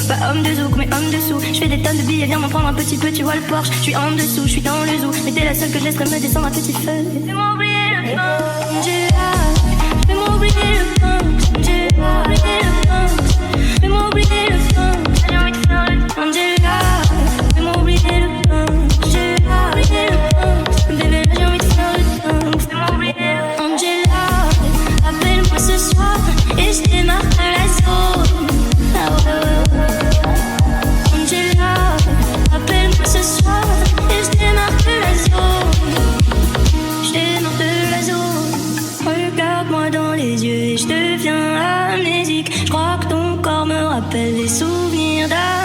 Pas homme de zouk, mais homme de sous. Je fais des tonnes de billets, viens m'en prendre un petit peu, tu vois le Porsche. Je suis en dessous, je suis dans le zoo. Mais t'es la seule que je laisserai me descendre à petit feu. Fais-moi oublier le funk, Angela. Fais-moi oublier le funk, Angela. Fais-moi oublier le funk, j'ai envie de faire le funk, Angela. Fais-moi oublier le funk, Angela. Bébé, là j'ai envie de faire le funk. Fais-moi oublier le funk, Angela. Appelle-moi ce soir et je démarre de la zone. Angela, appelle-moi ce soir et je démarre de la zone. Je démarre de la zone. Regarde-moi dans les yeux et je deviens amnésique. Je crois que ton corps me rappelle des souvenirs d'avant.